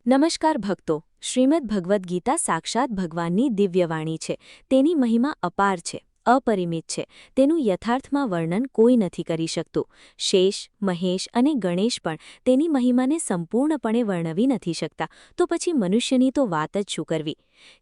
નમસ્કાર ભક્તો, શ્રીમદ્ ભગવદ્ ગીતા સાક્ષાત ભગવાનની દિવ્યવાણી છે. તેની મહિમા અપાર છે, અપરિમિત છે. તેનું યથાર્થમાં વર્ણન કોઈ નથી કરી શકતું. શેષ, મહેશ અને ગણેશ પણ તેની મહિમાને સંપૂર્ણપણે વર્ણવી નથી શકતા. તો પછી મનુષ્યની તો વાત જ શું કરવી?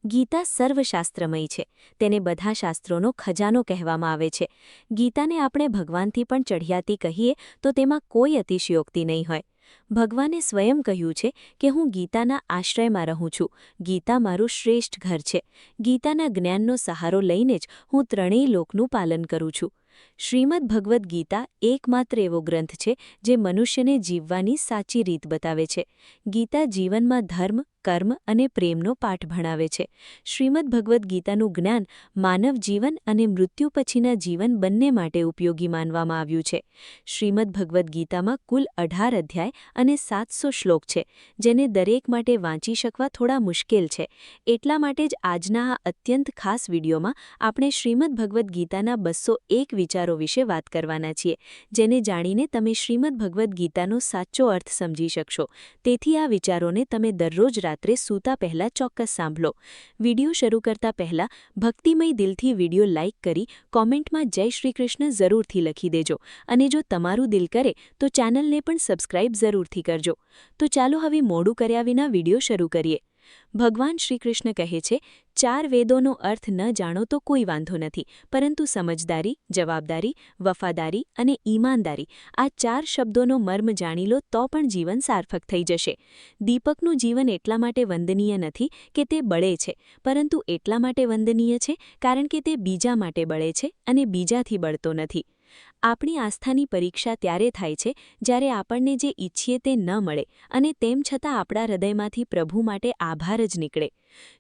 ગીતા સર્વશાસ્ત્રમય છે. તેને બધા શાસ્ત્રોનો ખજાનો કહેવામાં આવે છે. ગીતાને આપણે ભગવાનથી પણ ચઢિયાતી કહીએ તો તેમાં કોઈ અતિશયોક્તિ નહીં હોય. ભગવાને સ્વયં કહ્યું છે કે હું ગીતાના આશ્રયમાં રહું છું. ગીતા મારું શ્રેષ્ઠ ઘર છે. ગીતાના જ્ઞાનનો સહારો લઈને જ હું ત્રણેય લોકનું પાલન કરું છું. શ્રીમદ્ ભગવદ્ ગીતા એકમાત્ર એવો ગ્રંથ છે જે મનુષ્યને જીવવાની સાચી રીત બતાવે છે. ગીતા જીવનમાં ધર્મ, કર્મ અને પ્રેમનો પાઠ ભણાવે છે. શ્રીમદ્ ભગવદ્ ગીતાનું જ્ઞાન માનવ જીવન અને મૃત્યુ પછીના જીવન બંને માટે ઉપયોગી માનવામાં આવ્યું છે. શ્રીમદ્ ભગવદ્ ગીતામાં કુલ 18 અધ્યાય અને 700 શ્લોક છે, જેને દરેક માટે વાંચી શકવા થોડા મુશ્કેલ છે. એટલા માટે જ આજના આ અત્યંત ખાસ વિડીયોમાં આપણે શ્રીમદ્ ભગવદ્ ગીતાના 201 વિચારો વિશે વાત કરવાના છીએ, જેને જાણીને તમે શ્રીમદ્ ભગવદ્ ગીતાનો સાચો અર્થ સમજી શકશો. તેથી આ વિચારોને તમે દરરોજ રાત્રે સૂતા પહેલાં ચોક્કસ સાંભળો. વિડીયો શરૂ કરતા પહેલાં ભક્તિમય દિલથી વિડીયો લાઇક કરી કોમેન્ટમાં જય શ્રી કૃષ્ણ જરૂરથી લખી દેજો. અને જો તમારું દિલ કરે તો ચેનલને પણ સબસ્ક્રાઇબ જરૂરથી કરજો. તો ચાલો હવે મોડું કર્યા વિના વિડીયો શરૂ કરીએ. ભગવાન શ્રીકૃષ્ણ કહે છે, 4 વેદોનો અર્થ ન જાણો તો કોઈ વાંધો નથી, પરંતુ સમજદારી, જવાબદારી, વફાદારી અને ઈમાનદારી આ 4 શબ્દોનો મર્મ જાણી લો તો પણ જીવન સાર્થક થઈ જશે. દીપકનું જીવન એટલા માટે વંદનીય નથી કે તે બળે છે, પરંતુ એટલા માટે વંદનીય છે કારણ કે તે બીજા માટે બળે છે અને બીજાથી બળતો નથી. આપણી આસ્થાની પરીક્ષા ત્યારે થાય છે જ્યારે આપણને જે ઈચ્છીએ તે ન મળે અને તેમ છતાં આપણા હૃદયમાંથી પ્રભુ માટે આભાર જ નીકળે.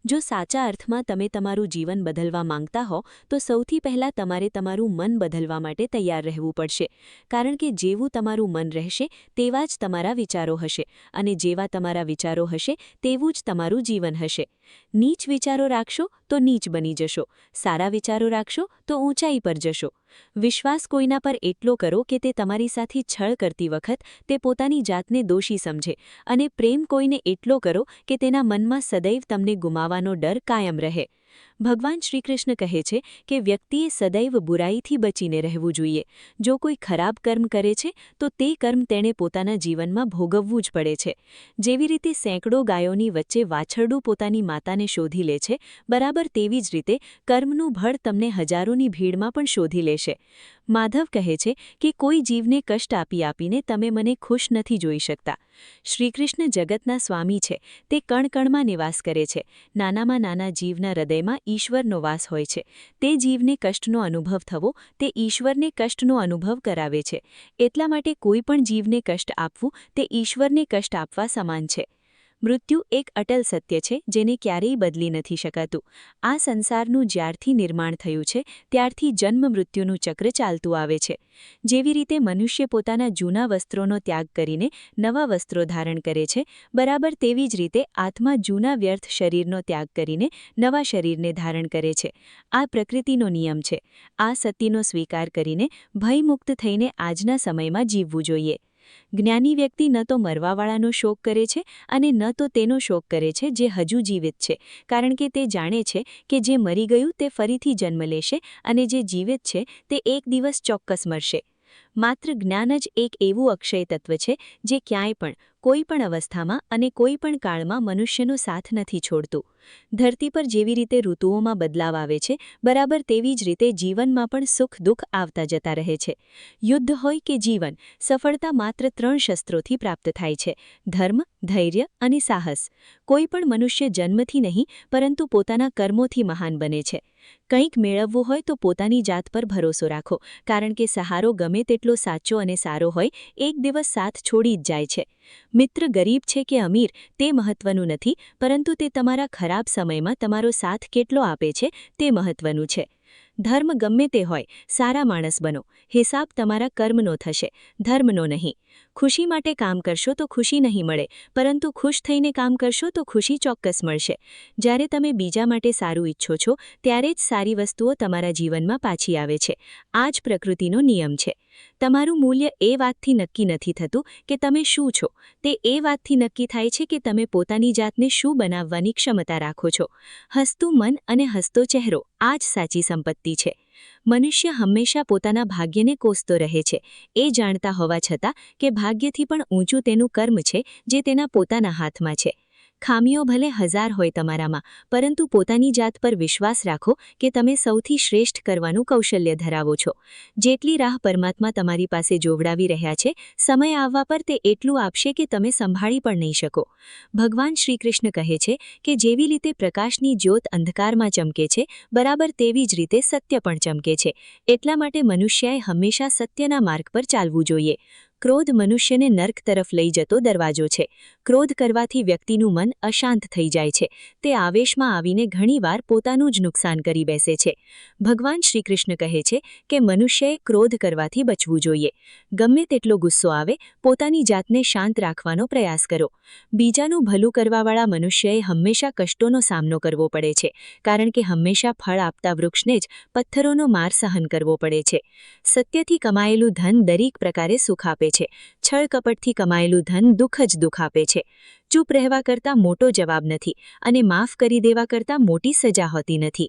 જો સાચા અર્થમાં તમે તમારું જીવન બદલવા માંગતા હો તો સૌથી પહેલાં તમારે તમારું મન બદલવા માટે તૈયાર રહેવું પડશે. કારણ કે જેવું તમારું મન રહેશે તેવા જ તમારા વિચારો હશે, અને જેવા તમારા વિચારો હશે તેવું જ તમારું જીવન હશે. નીચ વિચારો રાખશો તો નીચ બની જશો. સારા વિચારો રાખશો તો ઊંચાઈ પર જશો. વિશ્વાસ કોઈના પર એટલો કરો કે તે તમારી સાથે છળ કરતી વખત તે પોતાની જાતને દોષી સમજે, અને પ્રેમ કોઈને એટલો કરો કે તેના મનમાં સદૈવ તમને ગુમાવવાનો ડર કાયમ રહે. ભગવાન શ્રીકૃષ્ણ કહે છે કે વ્યક્તિએ સદૈવ બુરાઈથી બચીને રહેવું જોઈએ. જો કોઈ ખરાબ કર્મ કરે છે તો તે કર્મ તેણે પોતાના જીવનમાં ભોગવવું જ પડે છે. જેવી રીતે સેંકડો ગાયોની વચ્ચે વાછરડું પોતાની માતાને શોધી લે છે, બરાબર તેવી જ રીતે કર્મનું ફળ તમને હજારોની ભીડમાં પણ શોધી લેશે. માધવ કહે છે કે કોઈ જીવને કષ્ટ આપીને તમે મને ખુશ નથી જોઈ શકતા. શ્રીકૃષ્ણ જગતના સ્વામી છે. તે કણકણમાં નિવાસ કરે છે. નાનામાં નાના જીવના હૃદયમાં ઈશ્વરનો વાસ હોય છે. તે જીવને કષ્ટનો અનુભવ થવો તે ઈશ્વરને કષ્ટનો અનુભવ કરાવે છે. એટલા માટે કોઈ પણ જીવને કષ્ટ આપવું તે ઈશ્વરને કષ્ટ આપવા સમાન છે. મૃત્યુ એક અટલ સત્ય છે જેને ક્યારેય બદલી નથી શકાતું. આ સંસારનું જ્યારથી નિર્માણ થયું છે ત્યારથી જન્મ મૃત્યુનું ચક્ર ચાલતું આવે છે. જેવી રીતે મનુષ્ય પોતાના જૂના વસ્ત્રોનો ત્યાગ કરીને નવા વસ્ત્રો ધારણ કરે છે, બરાબર તેવી જ રીતે આત્મા જૂના વ્યર્થ શરીરનો ત્યાગ કરીને નવા શરીરને ધારણ કરે છે. આ પ્રકૃતિનો નિયમ છે. આ સત્યનો સ્વીકાર કરીને ભયમુક્ત થઈને આજના સમયમાં જીવવું જોઈએ. જ્ઞાની વ્યક્તિ ન તો મરવાવાળાનો શોક કરે છે અને ન તો તેનો શોક કરે છે જે હજુ જીવિત છે, કારણ કે તે જાણે છે કે જે મરી ગયું તે ફરીથી જન્મ લેશે અને જે જીવિત છે તે એક દિવસ ચોક્કસ મરશે. માત્ર જ્ઞાન જ એક એવું અક્ષય તત્વ છે જે ક્યાંય પણ, કોઈ પણ અવસ્થામાં અને કોઈ પણ કાળમાં મનુષ્યનો સાથ નથી છોડતું. ધરતી પર જેવી રીતે ઋતુઓમાં બદલાવ આવે છે, બરાબર તેવી જ રીતે જીવનમાં પણ સુખ દુઃખ આવતા જતા રહે છે. યુદ્ધ હોય કે જીવન, સફળતા માત્ર 3 શસ્ત્રોથી પ્રાપ્ત થાય છે: ધર્મ, ધૈર્ય અને સાહસ. કોઈ પણ મનુષ્ય જન્મથી નહીં પરંતુ પોતાના કર્મોથી મહાન બને છે. કંઈક મેળવવું હોય તો પોતાની જાત પર ભરોસો રાખો, કારણ કે સહારો ગમે તેટલો સાચો અને સારો હોય, એક દિવસ સાથ છોડી જ જાય છે. મિત્ર ગરીબ છે કે અમીર તે મહત્વનું નથી, પરંતુ તે તમારા ખરાબ સમયમાં તમારો સાથ કેટલો આપે છે તે મહત્વનું છે. ધર્મ ગમે તે હોય, સારા માણસ બનો. હિસાબ તમારા કર્મનો થશે, ધર્મનો નહીં. ખુશી માટે કામ કરશો તો ખુશી નહીં મળે, પરંતુ ખુશ થઈને કામ કરશો તો ખુશી ચોક્કસ મળશે. જ્યારે તમે બીજા માટે સારું ઈચ્છો છો, ત્યારે જ સારી વસ્તુઓ તમારા જીવનમાં પાછી આવે છે. આ જ પ્રકૃતિનો નિયમ છે. તમારું મૂલ્ય એ વાતથી નક્કી નથી થતું કે તમે શું છો, તે એ વાતથી નક્કી થાય છે કે તમે પોતાની જાતને શું બનાવવાની ક્ષમતા રાખો છો. હસતું મન અને હસતો ચહેરો આ જ સાચી સંપત્તિ છે. મનુષ્ય હંમેશા પોતાના ભાગ્યને કોસતો રહે છે, એ જાણતા હોવા છતાં કે ભાગ્યથી પણ ઊંચું તેનું કર્મ છે, જે તેના પોતાના હાથમાં છે. ખામીઓ ભલે 1000 હોય તમારામાં, પરંતુ પોતાની જાત પર વિશ્વાસ રાખો કે તમે સૌથી શ્રેષ્ઠ કરવાનું કૌશલ્ય ધરાવો છો. જેટલી રાહ પરમાત્મા તમારી પાસે જોવડાવી રહ્યા છે, સમય આવવા પર તે એટલું આપશે કે તમે સંભાળી પણ નહીં શકો. ભગવાન શ્રીકૃષ્ણ કહે છે કે જેવી રીતે પ્રકાશની જ્યોત અંધકારમાં ચમકે છે, બરાબર તેવી જ રીતે સત્ય પણ ચમકે છે. એટલા માટે મનુષ્યએ હંમેશા સત્યના માર્ગ પર ચાલવું જોઈએ. ક્રોધ મનુષ્યને નર્ક તરફ લઈ જતો દરવાજો છે. ક્રોધ કરવાથી વ્યક્તિનું મન અશાંત થઈ જાય છે. તે આવેશમાં આવીને ઘણીવાર પોતાનું જ નુકસાન કરી બેસે છે. ભગવાન શ્રીકૃષ્ણ કહે છે કે મનુષ્યએ ક્રોધ કરવાથી બચવું જોઈએ. ગમે તેટલો ગુસ્સો આવે, પોતાની જાતને શાંત રાખવાનો પ્રયાસ કરો. બીજાનું ભલું કરવાવાળા મનુષ્યએ હંમેશા કષ્ટોનો સામનો કરવો પડે છે, કારણ કે હંમેશા ફળ આપતા વૃક્ષને જ પથ્થરોનો માર સહન કરવો પડે છે. સત્યથી કમાયેલું ધન દરેક પ્રકારે સુખ આપે છે. છળ કપટથી કમાયેલું ધન દુઃખ જ દુઃખ આપે છે. ચૂપ રહેવા કરતાં મોટો જવાબ નથી, અને માફ કરી દેવા કરતાં મોટી સજા હોતી નથી.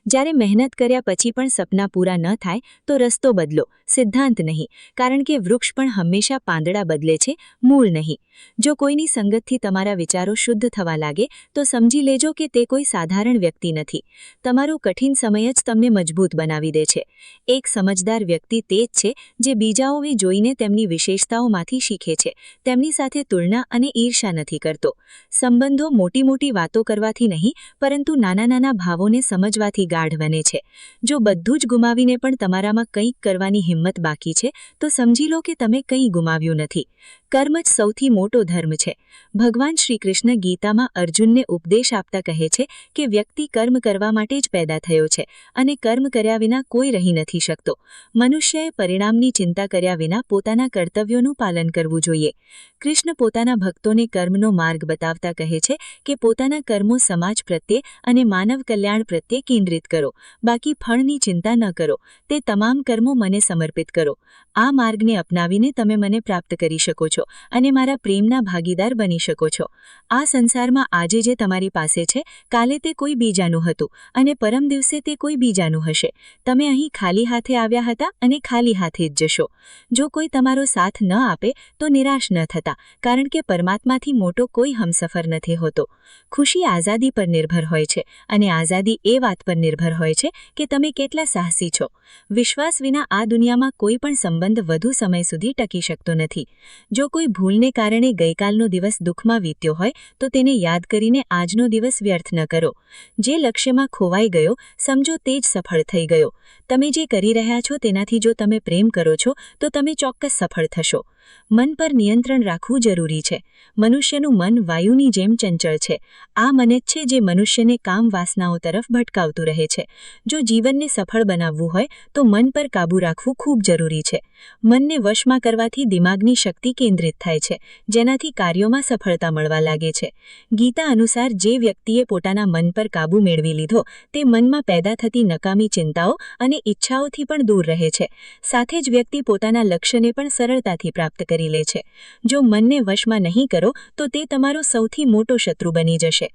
જ્યારે મહેનત કર્યા પછી પણ સપના પૂરા ન થાય તો રસ્તો બદલો, સિદ્ધાંત નહીં, કારણ કે વૃક્ષ પણ હંમેશા પાંદડા બદલે છે, મૂળ નહીં. જો કોઈની સંગતથી તમારા વિચારો શુદ્ધ થવા લાગે તો સમજી લેજો કે તે કોઈ સાધારણ વ્યક્તિ નથી. તમારો કઠિન સમય જ તમને મજબૂત બનાવી દે છે. એક સમજદાર વ્યક્તિ તે જ છે જે બીજાઓને જોઈને તેમની વિશેષતાઓમાંથી શીખે છે, તેમની સાથે તુલના અને ઈર્ષા નથી કરતો. સંબંધો મોટી મોટી વાતો કરવાથી નહીં, પરંતુ નાના નાના ભાવોને સમજવાથી ગાઢ બને છે. જો બધું જ ગુમાવીને પણ તમારામાં કંઈક કરવાની હિંમત બાકી છે, તો સમજી લો કે તમે કંઈ ગુમાવ્યું નથી. કર્મ જ સૌથી મોટો ધર્મ છે. ભગવાન શ્રીકૃષ્ણ ગીતામાં અર્જુનને ઉપદેશ આપતા કહે છે કે વ્યક્તિ કર્મ કરવા માટે જ પેદા થયો છે, અને કર્મ કર્યા વિના કોઈ રહી નથી શકતો. મનુષ્યએ પરિણામની ચિંતા કર્યા વિના પોતાના કર્તવ્યોનું પાલન કરવું જોઈએ. કૃષ્ણ પોતાના ભક્તોને કર્મનો માર્ગ બતાવતા કહે છે કે પોતાના કર્મો સમાજ પ્રત્યે અને માનવ કલ્યાણ પ્રત્યે કેન્દ્રિત કરો, બાકી ફળની ચિંતા ન કરો. તે તમામ કર્મો મને સમર્પિત કરો. આ માર્ગને અપનાવીને તમે મને પ્રાપ્ત કરી શકો છો અને મારા પ્રેમના ભાગીદાર બની શકો છો. આ સંસારમાં આજે જે તમારી પાસે છે, કાલે તે કોઈ બીજાનું હતું, અને પરમ દિવસે તે કોઈ બીજાનું હશે. તમે અહીં ખાલી હાથે આવ્યા હતા અને ખાલી હાથે જ જશો. જો કોઈ તમારો સાથ ન આપે તો નિરાશ ન થતા, કારણ કે પરમાત્માથી મોટો કોઈ હમસફર નથી હોતો. ખુશી આઝાદી પર નિર્ભર હોય છે, અને આઝાદી એ વાત પર નિર્ભર હોય છે કે તમે કેટલા સાહસી છો. વિશ્વાસ વિના આ દુનિયામાં કોઈ પણ સંબંધ વધુ સમય સુધી ટકી શકતો નથી. જો કોઈ ભૂલને કારણે ગઈકાલનો દિવસ દુઃખમાં વીત્યો હોય તો તેને યાદ કરીને આજનો દિવસ વ્યર્થ ન કરો. જે લક્ષ્યમાં ખોવાઈ ગયો, સમજો તે જ સફળ થઈ ગયો. તમે જે કરી રહ્યા છો તેનાથી જો તમે પ્રેમ કરો છો તો તમે ચોક્કસ સફળ થશો. મન પર નિયંત્રણ રાખવું જરૂરી છે. મનુષ્યનું મન વાયુની જેમ ચંચળ છે. આ મન જ છે જે મનુષ્યને કામ વાસનાઓ તરફ ભટકાવતું રહે છે. જો જીવનને સફળ બનાવવું હોય તો મન પર કાબૂ રાખવું ખૂબ જરૂરી છે. મનને વશમાં કરવાથી દિમાગની શક્તિ કેન્દ્રિત થાય છે, જેનાથી કાર્યોમાં સફળતા મળવા લાગે છે. ગીતા અનુસાર જે વ્યક્તિએ પોતાના મન પર કાબૂ મેળવી લીધો તે મનમાં પેદા થતી નકામી ચિંતાઓ અને ઈચ્છાઓથી પણ દૂર રહે છે. સાથે જ વ્યક્તિ પોતાના લક્ષ્યને પણ સરળતાથી પ્રાપ્ત કરી લે છે. જો મનને વશમાં નહીં કરો તો તે તમારો સૌથી મોટો શત્રુ બની જશે.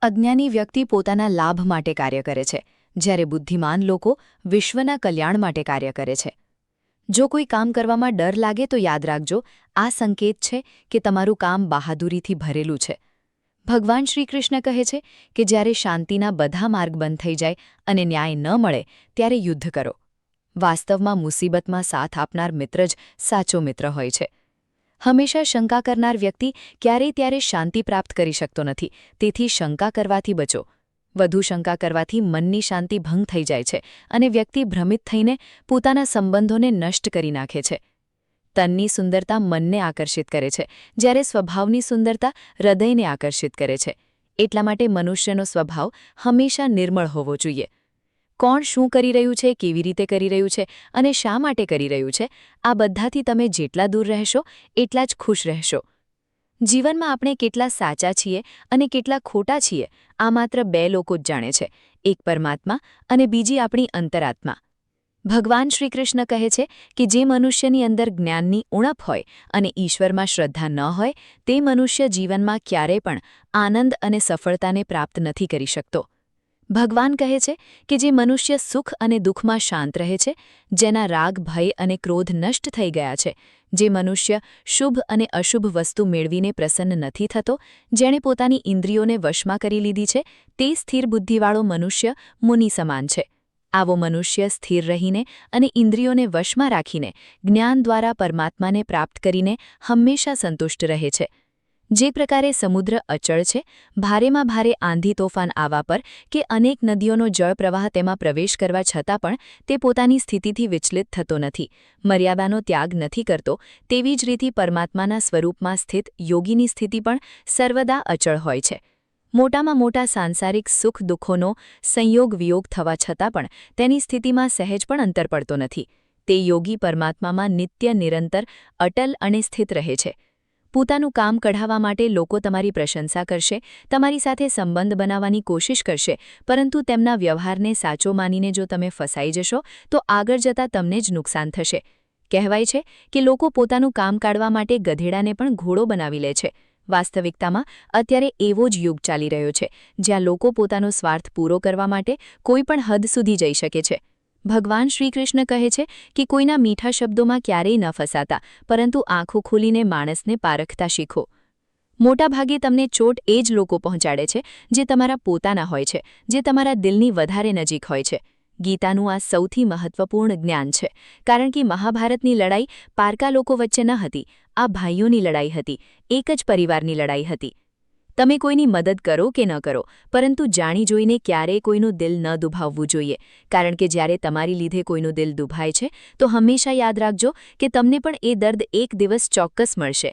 અજ્ઞાની વ્યક્તિ પોતાના લાભ માટે કાર્ય કરે છે, જ્યારે બુદ્ધિમાન લોકો વિશ્વના કલ્યાણ માટે કાર્ય કરે છે. જો કોઈ કામ કરવામાં ડર લાગે તો યાદ રાખજો, આ સંકેત છે કે તમારું કામ બહાદુરીથી ભરેલું છે. ભગવાન શ્રીકૃષ્ણ કહે છે કે જ્યારે શાંતિના બધા માર્ગ બંધ થઈ જાય અને ન્યાય ન મળે ત્યારે યુદ્ધ કરો. વાસ્તવમાં મુસીબતમાં સાથ આપનાર મિત્ર જ સાચો મિત્ર હોય છે. હંમેશા શંકા કરનાર વ્યક્તિ ક્યારેય ત્યારે શાંતિ પ્રાપ્ત કરી શકતો નથી, તેથી શંકા કરવાથી બચો. વધુ શંકા કરવાથી મનની શાંતિ ભંગ થઈ જાય છે અને વ્યક્તિ ભ્રમિત થઈને પોતાના સંબંધોને નષ્ટ કરી નાખે છે. તનની સુંદરતા મનને આકર્ષિત કરે છે, જ્યારે સ્વભાવની સુંદરતા હૃદયને આકર્ષિત કરે છે. એટલા માટે મનુષ્યનો સ્વભાવ હંમેશા નિર્મળ હોવો જોઈએ. કોણ શું કરી રહ્યું છે, કેવી રીતે કરી રહ્યું છે અને શા માટે કરી રહ્યું છે, આ બધાથી તમે જેટલા દૂર રહેશો એટલા જ ખુશ રહેશો. જીવનમાં આપણે કેટલા સાચા છીએ અને કેટલા ખોટા છીએ આ માત્ર બે લોકો જ જાણે છે, એક પરમાત્મા અને બીજી આપણી અંતરાત્મા. ભગવાન શ્રીકૃષ્ણ કહે છે કે જે મનુષ્યની અંદર જ્ઞાનની ઉણપ હોય અને ઈશ્વરમાં શ્રદ્ધા ન હોય તે મનુષ્ય જીવનમાં ક્યારેય પણ આનંદ અને સફળતાને પ્રાપ્ત નથી કરી શકતો. ભગવાન કહે છે કે જે મનુષ્ય સુખ અને દુઃખમાં શાંત રહે છે, જેના રાગ, ભય અને ક્રોધ નષ્ટ થઈ ગયા છે, જે મનુષ્ય શુભ અને અશુભ વસ્તુ મેળવીને પ્રસન્ન નથી થતો, જેણે પોતાની ઇન્દ્રિયોને વશમાં કરી લીધી છે, તે સ્થિર બુદ્ધિવાળો મનુષ્ય મુનિ સમાન છે. આવો મનુષ્ય સ્થિર રહીને અને ઇન્દ્રિયોને વશમાં રાખીને જ્ઞાન દ્વારા પરમાત્માને પ્રાપ્ત કરીને હંમેશા સંતુષ્ટ રહે છે. જે પ્રકારે સમુદ્ર અચળ છે, ભારેમાં ભારે આંધી તોફાન આવવા પર કે અનેક નદીઓનો જળપ્રવાહ તેમાં પ્રવેશ કરવા છતાં પણ તે પોતાની સ્થિતિથી વિચલિત થતો નથી, મર્યાદાનો ત્યાગ નથી કરતો, તેવી જ રીતે પરમાત્માના સ્વરૂપમાં સ્થિત યોગીની સ્થિતિ પણ સર્વદા અચળ હોય છે. મોટામાં મોટા સાંસારિક સુખ દુઃખોનો સંયોગ વિયોગ થવા છતાં પણ તેની સ્થિતિમાં સહેજ પણ અંતર પડતો નથી. તે યોગી પરમાત્મામાં નિત્ય નિરંતર અટલ અને સ્થિત રહે છે. પોતાનું કામ કઢાવવા માટે લોકો તમારી પ્રશંસા કરશે, તમારી સાથે સંબંધ બનાવવાની કોશિશ કરશે, પરંતુ તેમના વ્યવહારને સાચો માનીને જો તમે ફસાઈ જશો તો આગળ જતાં તમને જ નુકસાન થશે. કહેવાય છે કે લોકો પોતાનું કામ કાઢવા માટે ગધેડાને પણ ઘોડો બનાવી લે છે. વાસ્તવિકતામાં અત્યારે એવો જ યુગ ચાલી રહ્યો છે જ્યાં લોકો પોતાનો સ્વાર્થ પૂરો કરવા માટે કોઈ પણ હદ સુધી જઈ શકે છે. ભગવાન શ્રીકૃષ્ણ કહે છે કે કોઈના મીઠા શબ્દોમાં ક્યારેય ન ફસાતા, પરંતુ આંખો ખોલીને માણસને પારખતા શીખો. મોટાભાગે તમને ચોટ એ જ લોકો પહોંચાડે છે જે તમારા પોતાના હોય છે, જે તમારા દિલની વધારે નજીક હોય છે. ગીતાનું આ સૌથી મહત્વપૂર્ણ જ્ઞાન છે, કારણ કે મહાભારતની લડાઈ પારકા લોકો વચ્ચે ન હતી, આ ભાઈઓની લડાઈ હતી, એક જ પરિવારની લડાઈ હતી. તમે કોઈની મદદ કરો કે ન કરો, પરંતુ જાણી જોઈને ક્યારેય કોઈનું દિલ ન દુભાવવું જોઈએ, કારણ કે જ્યારે તમારી લીધે કોઈનું દિલ દુભાય છે તો હંમેશા યાદ રાખજો કે તમને પણ એ દર્દ એક દિવસ ચોક્કસ મળશે.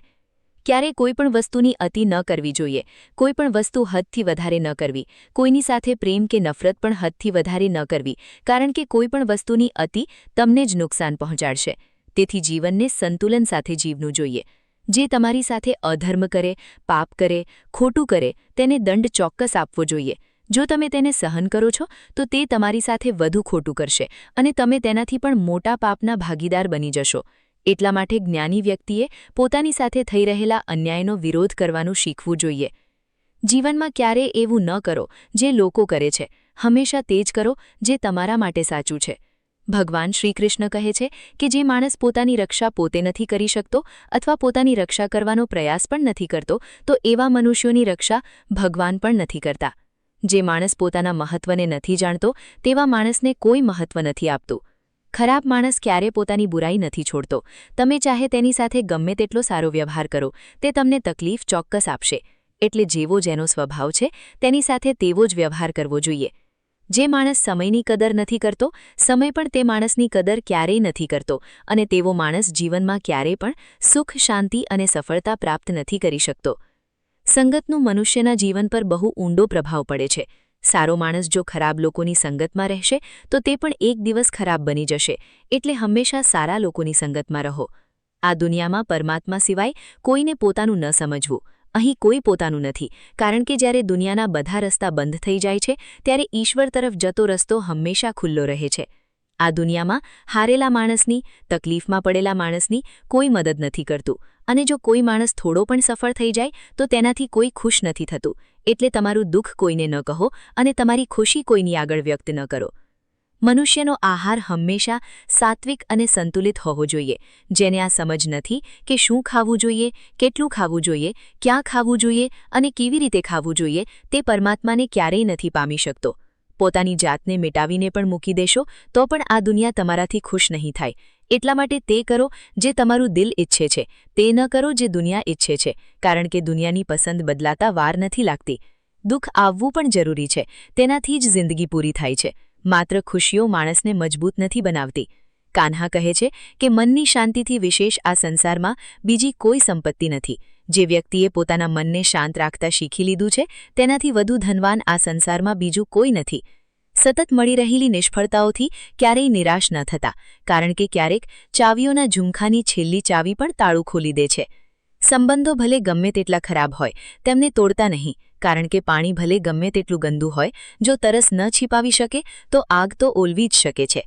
ક્યારેય કોઈ પણ વસ્તુની અતિ ન કરવી જોઈએ, કોઈ પણ વસ્તુ હદથી વધારે ન કરવી, કોઈની સાથે પ્રેમ કે નફરત પણ હદથી વધારે ન કરવી, કારણ કે કોઈ પણ વસ્તુની અતિ તમને જ નુકસાન પહોંચાડશે. તેથી જીવનને સંતુલન સાથે જીવવું જોઈએ. જે તમારી સાથે અધર્મ કરે, પાપ કરે, ખોટું કરે, તેને દંડ ચોક્કસ આપવો જોઈએ. જો તમે તેને સહન કરો છો તો તે તમારી સાથે વધુ ખોટું કરશે અને તમે તેનાથી પણ મોટા પાપના ભાગીદાર બની જશો. એટલા માટે જ્ઞાની વ્યક્તિએ પોતાની સાથે થઈ રહેલા અન્યાયનો વિરોધ કરવાનું શીખવું જોઈએ. જીવનમાં ક્યારેય એવું ન કરો જે લોકો કરે છે, હંમેશા તે જ કરો જે તમારા માટે સાચું છે. ભગવાન શ્રીકૃષ્ણ કહે છે કે જે માણસ પોતાની રક્ષા પોતે નથી કરી શકતો અથવા પોતાની રક્ષા કરવાનો પ્રયાસ પણ નથી કરતો તો એવા મનુષ્યોની રક્ષા ભગવાન પણ નથી કરતા. જે માણસ પોતાના મહત્વને નથી જાણતો તેવા માણસને કોઈ મહત્વ નથી આપતું. ખરાબ માણસ ક્યારે પોતાની બુરાઈ નથી છોડતો. તમે ચાહે તેની સાથે ગમે તેટલો સારો વ્યવહાર કરો, તે તમને તકલીફ ચોક્કસ આપશે. એટલે જેવો જેનો સ્વભાવ છે તેની સાથે તેવો જ વ્યવહાર કરવો જોઈએ. જે માણસ સમયની કદર નથી કરતો, સમય પણ તે માણસની કદર ક્યારેય નથી કરતો અને તેવો માણસ જીવનમાં ક્યારેય પણ સુખ, શાંતિ અને સફળતા પ્રાપ્ત નથી કરી શકતો. સંગતનું મનુષ્યના જીવન પર બહુ ઊંડો પ્રભાવ પડે છે. સારો માણસ જો ખરાબ લોકોની સંગતમાં રહેશે તો તે પણ એક દિવસ ખરાબ બની જશે. એટલે હંમેશા સારા લોકોની સંગતમાં રહો. આ દુનિયામાં પરમાત્મા સિવાય કોઈને પોતાનું ન સમજવું. અહીં કોઈ પોતાનું નથી, કારણ કે જ્યારે દુનિયાના બધા રસ્તા બંધ થઈ જાય છે ત્યારે ઈશ્વર તરફ જતો રસ્તો હંમેશા ખુલ્લો રહે છે. આ દુનિયામાં હારેલા માણસની, તકલીફમાં પડેલા માણસની કોઈ મદદ નથી કરતું અને જો કોઈ માણસ થોડો પણ સફળ થઈ જાય તો તેનાથી કોઈ ખુશ નથી થતું. એટલે તમારું દુઃખ કોઈને ન કહો અને તમારી ખુશી કોઈની આગળ વ્યક્ત ન કરો. મનુષ્યનો આહાર હંમેશા સાત્વિક અને સંતુલિત હોવો જોઈએ. જેને આ સમજ નથી કે શું ખાવું જોઈએ, કેટલું ખાવું જોઈએ, ક્યાં ખાવું જોઈએ અને કેવી રીતે ખાવું જોઈએ, તે પરમાત્માને ક્યારેય નથી પામી શકતો. પોતાની જાતને મિટાવીને પણ મૂકી દેશો તો પણ આ દુનિયા તમારાથી ખુશ નહીં થાય. એટલા માટે તે કરો જે તમારું દિલ ઈચ્છે છે, તે ન કરો જે દુનિયા ઈચ્છે છે, કારણ કે દુનિયાની પસંદ બદલાતા વાર નથી લાગતી. દુઃખ આવવું પણ જરૂરી છે, તેનાથી જ જિંદગી પૂરી થાય છે. માત્ર ખુશીઓ માણસને મજબૂત નથી બનાવતી. કાન્હા કહે છે કે મનની શાંતિથી વિશેષ આ સંસારમાં બીજી કોઈ સંપત્તિ નથી. જે વ્યક્તિએ પોતાના મનને શાંત રાખતા શીખી લીધું છે તેનાથી વધુ ધનવાન આ સંસારમાં બીજું કોઈ નથી. સતત મળી રહેલી નિષ્ફળતાઓથી ક્યારેય નિરાશ ન થતા, કારણ કે ક્યારેક ચાવીઓના ઝુમખાની છેલ્લી ચાવી પણ તાળું ખોલી દે છે. સંબંધો ભલે ગમે તેટલા ખરાબ હોય, તેમને તોડતા નહીં, કારણ કે પાણી ભલે ગમે તેટલું ગંદુ હોય, જો તરસ ન छिપાવી શકે તો આગ તો ઓલવી જ શકે છે.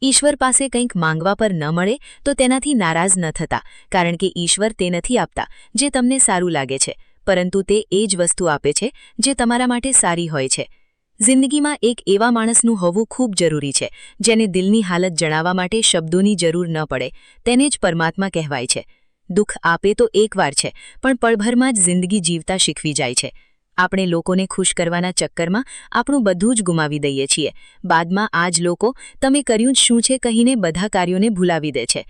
ઈશ્વર પાસે કંઈક માંગવા પર ન મળે તો તેનાથી નારાજ ન થતા, કારણ કે ઈશ્વર તે નથી આપતા જે તમને સારું લાગે છે, પરંતુ તે એ જ વસ્તુ આપે છે જે તમારા માટે સારી હોય છે. જિંદગીમાં એક એવા માણસનું હોવું ખૂબ જરૂરી છે, જેને દિલની હાલત જણાવવા માટે શબ્દોની જરૂર ન પડે. તેને જ પરમાત્મા કહેવાય છે. દુઃખ આપે તો એકવાર છે, પણ પળભરમાં જ જિંદગી જીવતા શીખવી જાય છે. આપણે લોકોને ખુશ કરવાના ચક્કરમાં આપણું બધું જ ગુમાવી દઈએ છીએ. બાદમાં આ જ લોકો તમે કર્યું જ શું છે કહીને બધા કાર્યોને ભૂલાવી દે છે.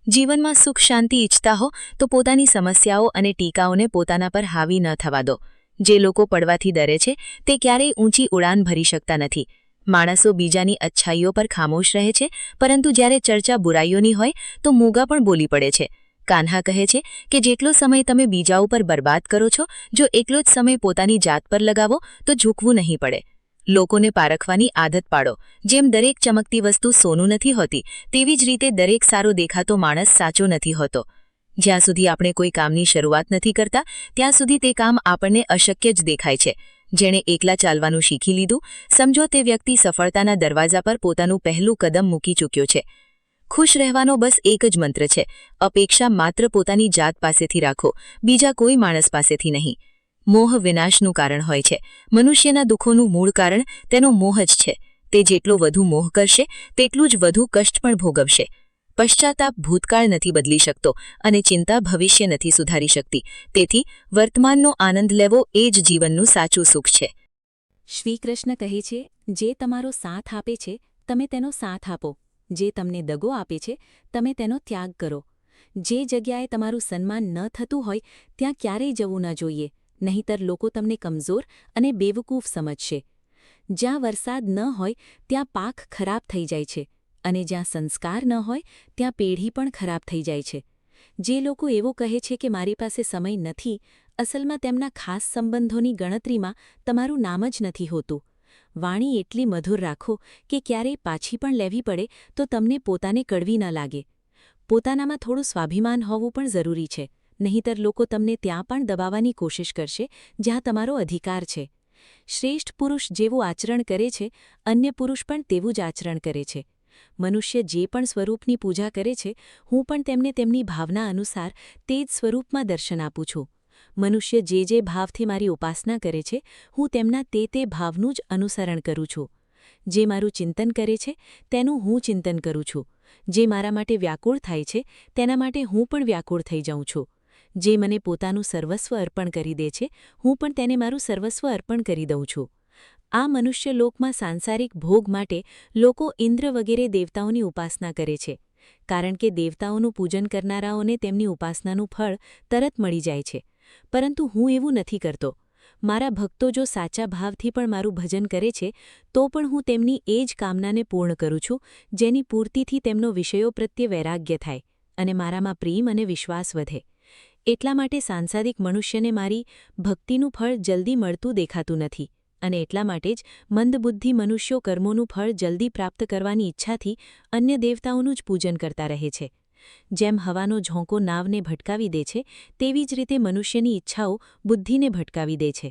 જીવનમાં સુખ શાંતિ ઈચ્છતા હો તો પોતાની સમસ્યાઓ અને ટીકાઓને પોતાના પર હાવી ન થવા દો. જે લોકો પડવાથી ડરે છે તે ક્યારેય ઊંચી ઉડાન ભરી શકતા નથી. માણસો બીજાની અચ્છાઈઓ પર ખામોશ રહે છે, પરંતુ જ્યારે ચર્ચા બુરાઈઓની હોય તો મૂગા પણ બોલી પડે છે. કાન્હા કહે છે કે જેટલો સમય તમે બીજા ઉપર બરબાદ કરો છો, જો એટલો જ સમય પોતાની જાત પર લગાવો તો ઝૂકવું નહીં પડે. લોકોને પારખવાની આદત પાડો. જેમ દરેક ચમકતી વસ્તુ સોનું નથી હોતી, તેવી જ રીતે દરેક સારો દેખાતો માણસ સાચો નથી હોતો. જ્યાં સુધી આપણે કોઈ કામની શરૂઆત નથી કરતા, ત્યાં સુધી તે કામ આપણને અશક્ય જ દેખાય છે. જેણે એકલા ચાલવાનું શીખી લીધું, સમજો તે વ્યક્તિ સફળતાના દરવાજા પર પોતાનું પહેલું કદમ મૂકી ચૂક્યો છે. ખુશ રહેવાનો બસ એક જ મંત્ર છે: અપેક્ષા માત્ર પોતાની જાત પાસેથી રાખો, બીજા કોઈ માણસ પાસેથી નહીં. મોહ વિનાશનું કારણ હોય છે. મનુષ્યના દુઃખોનું મૂળ કારણ તેનો મોહ જ છે. તે જેટલો વધુ મોહ કરશે તેટલું જ વધુ કષ્ટ પણ ભોગવશે. પશ્ચાતાપ ભૂતકાળ નથી બદલી શકતો અને ચિંતા ભવિષ્ય નથી સુધારી શકતી. તેથી વર્તમાનનો આનંદ લેવો એ જ જીવનનું સાચું સુખ છે. શ્રી કૃષ્ણ કહે છે, જે તમારો સાથ આપે છે તમે તેનો સાથ આપો, જે તમને દગો આપે છે તમે તેનો ત્યાગ કરો. જે જગ્યાએ તમારું સન્માન ન થતું હોય ત્યાં ક્યારેય જવું ન જોઈએ, નહીંતર લોકો તમને કમજોર અને બેવકૂફ સમજશે. જ્યાં વરસાદ ન હોય ત્યાં પાક ખરાબ થઈ જાય છે, અને જ્યાં સંસ્કાર ન હોય ત્યાં પેઢી પણ ખરાબ થઈ જાય છે. જે લોકો એવું કહે છે કે મારી પાસે સમય નથી, અસલમાં તેમના ખાસ સંબંધોની ગણતરીમાં તમારું નામ જ નથી હોતું. વાણી એટલી મધુર રાખો કે ક્યારેય પાછી પણ લેવી પડે તો તમને પોતાને કડવી ન લાગે. પોતાનામાં થોડું સ્વાભિમાન હોવું પણ જરૂરી છે, નહીંતર લોકો તમને ત્યાં પણ દબાવવાની કોશિશ કરશે જ્યાં તમારો અધિકાર છે. શ્રેષ્ઠ પુરુષ જેવું આચરણ કરે છે, અન્ય પુરુષ પણ તેવું જ આચરણ કરે છે. મનુષ્ય જે પણ સ્વરૂપની પૂજા કરે છે, હું પણ તેમને તેમની ભાવના અનુસાર તે જ સ્વરૂપમાં દર્શન આપું છું. મનુષ્ય જે ભાવથી મારી ઉપાસના કરે છે, હું તેમના તે ભાવનું જ અનુસરણ કરું છું. જે મારું ચિંતન કરે છે તેનું હું ચિંતન કરું છું. જે મારા માટે વ્યાકુળ થાય છે તેના માટે હું પણ વ્યાકુળ થઈ જાઉં છું. જે મને પોતાનું સર્વસ્વ અર્પણ કરી દે છે, હું પણ તેને મારું સર્વસ્વ અર્પણ કરી દઉં છું. આ મનુષ્ય લોકમાં સાંસારિક ભોગ માટે લોકો ઇન્દ્ર વગેરે દેવતાઓની ઉપાસના કરે છે, કારણ કે દેવતાઓનું પૂજન કરનારાઓને તેમની ઉપાસનાનું ફળ તરત મળી જાય છે. પરંતુ હું એવું નથી કરતો. મારા ભક્તો જો સાચા ભાવથી પણ મારું ભજન કરે છે તો પણ હું તેમની એ જ કામનાને પૂર્ણ કરું છું, જેની પૂર્તિથી તેમનો વિષયો પ્રત્યે વૈરાગ્ય થાય અને મારામાં પ્રેમ અને વિશ્વાસ વધે. એટલા માટે સાંસારિક મનુષ્યને મારી ભક્તિનું ફળ જલ્દી મળતું દેખાતું નથી, અને એટલા માટે જ મંદબુદ્ધિ મનુષ્યો કર્મોનું ફળ જલ્દી પ્રાપ્ત કરવાની ઈચ્છાથી અન્ય દેવતાઓનું જ પૂજન કરતા રહે છે. જેમ હવાનો ઝોંકો નાવને ભટકાવી દે છે, તેવી જ રીતે મનુષ્યની ઈચ્છાઓ બુદ્ધિને ભટકાવી દે છે.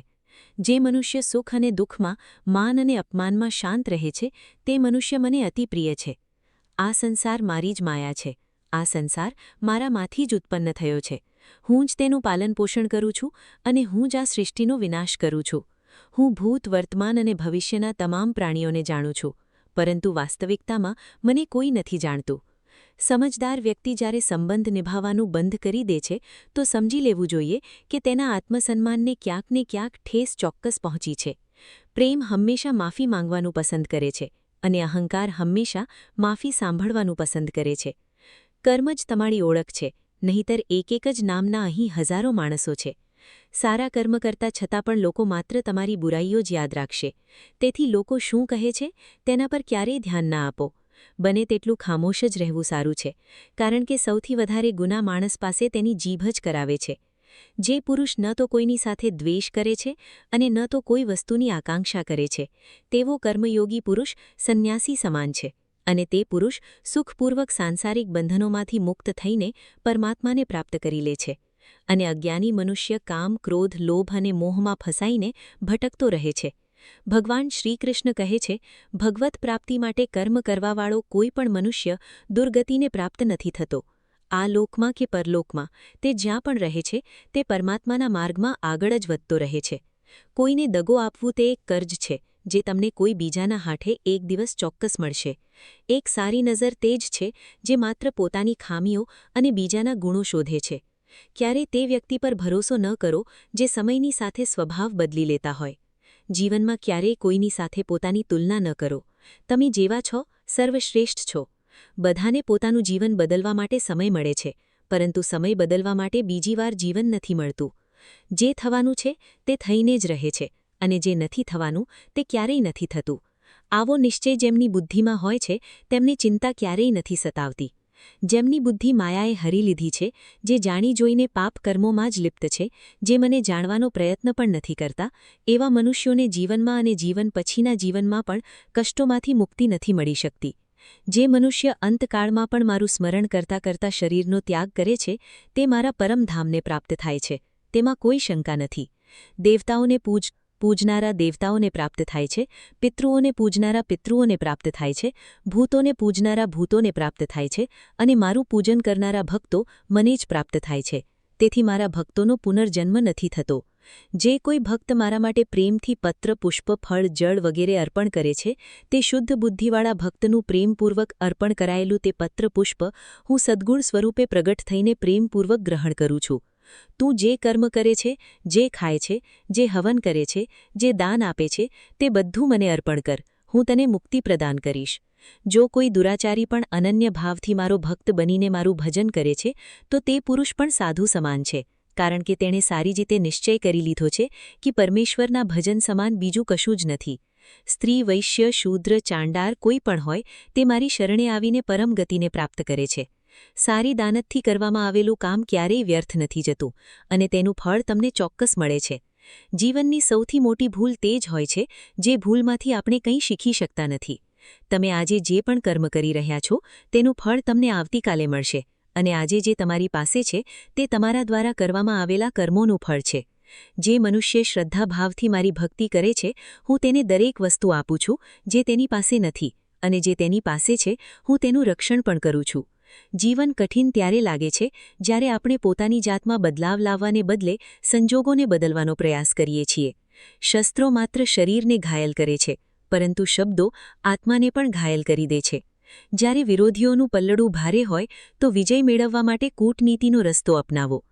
જે મનુષ્ય સુખ અને દુઃખમાં, માન અને અપમાનમાં શાંત રહે છે, તે મનુષ્ય મને અતિ પ્રિય છે. આ સંસાર મારી જ માયા છે. આ સંસાર મારામાંથી જ ઉત્પન્ન થયો છે. હું જ તેનું પાલનપોષણ કરું છું અને હું જ આ સૃષ્ટિનો વિનાશ કરું છું. હું ભૂત, વર્તમાન અને ભવિષ્યના તમામ પ્રાણીઓને જાણું છું, પરંતુ વાસ્તવિકતામાં મને કોઈ નથી જાણતું. સમજદાર વ્યક્તિ જ્યારે સંબંધ નિભાવવાનું બંધ કરી દે છે તો સમજી લેવું જોઈએ કે તેના આત્મસન્માનને ક્યાંક ને ક્યાંક ઠેસ ચોક્કસ પહોંચી છે. પ્રેમ હંમેશા માફી માંગવાનું પસંદ કરે છે અને અહંકાર હંમેશા માફી સાંભળવાનું પસંદ કરે છે. કર્મ જ તમારી ઓળખ છે, નહીંતર એક જ નામના અહીં હજારો માણસો છે. સારા કર્મ કરતા છતાં પણ લોકો માત્ર તમારી બુરાઈઓ જ યાદ રાખશે. તેથી લોકો શું કહે છે તેના પર ક્યારેય ધ્યાન ના આપો. બને તેટલું ખામોશ જ રહેવું સારું છે, કારણ કે સૌથી વધારે ગુના માણસ પાસે તેની જીભ જ કરાવે છે. જે પુરુષ ન તો કોઈની સાથે દ્વેષ કરે છે અને ન તો કોઈ વસ્તુની આકાંક્ષા કરે છે તેવો કર્મયોગી પુરુષ સંન્યાસી સમાન છે અને તે પુરુષ સુખપૂર્વક સાંસારિક બંધનોમાંથી મુક્ત થઈને પરમાત્માને પ્રાપ્ત કરી લે છે અને અજ્ઞાની મનુષ્ય કામ ક્રોધ લોભ અને મોહમાં ફસાઈને ભટકતો રહે છે. ભગવાન શ્રીકૃષ્ણ કહે છે, ભગવત પ્રાપ્તિ માટે કર્મ કરવાવાળો કોઈ પણ મનુષ્ય દુર્ગતિને પ્રાપ્ત નથી થતો. આ લોકમાં કે પરલોકમાં તે જ્યાં પણ રહે છે તે પરમાત્માના માર્ગમાં આગળ જ વધતો રહે છે. કોઈને દગો આપવું તે એક કર્જ છે જે તમને કોઈ બીજાના હાથે એક દિવસ ચોક્કસ મળશે. એક સારી નજર તે જ છે જે માત્ર પોતાની ખામીઓ અને બીજાના ગુણો શોધે છે. ક્યારે તે વ્યક્તિ પર ભરોસો ન કરો જે સમયની સાથે સ્વભાવ બદલી લેતા હોય. જીવનમાં ક્યારેય કોઈની સાથે પોતાની તુલના ન કરો. તમે જેવા છો સર્વશ્રેષ્ઠ છો. બધાને પોતાનું જીવન બદલવા માટે સમય મળે છે, પરંતુ સમય બદલવા માટે બીજી વાર જીવન નથી મળતું. જે થવાનું છે તે થઈને જ રહે છે અને જે નથી થવાનું તે ક્યારેય નથી થતું. આવો નિશ્ચય જેમની બુદ્ધિમાં હોય છે તેમને ચિંતા ક્યારેય નથી સતાવતી. જેમની બુદ્ધિ માયાએ હરી લીધી છે, જે જાણી જોઈને પાપ કર્મોમાં જ લિપ્ત છે, જે મને જાણવાનો પ્રયત્ન પણ નથી કરતા, એવા મનુષ્યોને જીવનમાં અને જીવન પછીના જીવનમાં પણ કષ્ટોમાંથી મુક્તિ નથી મળી શકતી. જે મનુષ્ય અંતકાળમાં પણ મારું સ્મરણ કરતાં કરતાં શરીરનો ત્યાગ કરે છે તે મારા પરમધામને પ્રાપ્ત થાય છે, તેમાં કોઈ શંકા નથી. દેવતાઓને પૂજનારા દેવતાઓને પ્રાપ્ત થાય છે, પિતૃઓને પૂજનારા પિતૃઓને પ્રાપ્ત થાય છે, ભૂતોને પૂજનારા ભૂતોને પ્રાપ્ત થાય છે અને મારું પૂજન કરનારા ભક્તો મને જ પ્રાપ્ત થાય છે. તેથી મારા ભક્તોનો પુનર્જન્મ નથી થતો. જે કોઈ ભક્ત મારા માટે પ્રેમથી પત્ર પુષ્પ ફળ જળ વગેરે અર્પણ કરે છે તે શુદ્ધ બુદ્ધિવાળા ભક્તનું પ્રેમપૂર્વક અર્પણ કરાયેલું તે પત્ર પુષ્પ હું સદ્ગુણ સ્વરૂપે પ્રગટ થઈને પ્રેમપૂર્વક ગ્રહણ કરું છું. તું જે કર્મ કરે છે, જે ખાય છે, જે હવન કરે છે, જે દાન આપે છે તે બધું મને અર્પણ કર. હું તને મુક્તિ પ્રદાન કરીશ. જો કોઈ દુરાચારી પણ અનન્ય ભાવથી મારો ભક્ત બનીને મારું ભજન કરે છે તો તે પુરુષ પણ સાધુ સમાન છે, કારણ કે તેણે સારી રીતે નિશ્ચય કરી લીધો છે કે પરમેશ્વરના ભજન સમાન બીજું કશું જ નથી. સ્ત્રી વૈશ્ય શૂદ્ર ચાંડાર કોઈ પણ હોય તે મારી શરણે આવીને પરમ ગતિને પ્રાપ્ત કરે છે. સારી દાનતથી કરવામાં આવેલું કામ ક્યારેય વ્યર્થ નથી જતું અને તેનું ફળ તમને ચોક્કસ મળે છે. જીવનની સૌથી મોટી ભૂલ તે જ હોય છે જે ભૂલમાંથી આપણે કંઈ શીખી શકતા નથી. તમે આજે જે પણ કર્મ કરી રહ્યા છો તેનું ફળ તમને આવતીકાલે મળશે અને આજે જે તમારી પાસે છે તે તમારા દ્વારા કરવામાં આવેલા કર્મોનું ફળ છે. જે મનુષ્ય શ્રદ્ધાભાવથી મારી ભક્તિ કરે છે હું તેને દરેક વસ્તુ આપું છું જે તેની પાસે નથી, અને જે તેની પાસે છે હું તેનું રક્ષણ પણ કરું છું. જીવન કઠિન ત્યારે લાગે છે જ્યારે આપણે પોતાની જાતમાં બદલાવ લાવવાને બદલે સંજોગોને બદલવાનો પ્રયાસ કરીએ છીએ. શસ્ત્રો માત્ર શરીરને ઘાયલ કરે છે, પરંતુ શબ્દો આત્માને પણ ઘાયલ કરી દે છે. જ્યારે વિરોધીઓનું પલ્લડું ભારે હોય તો વિજય મેળવવા માટે કૂટનીતિનો રસ્તો અપનાવો.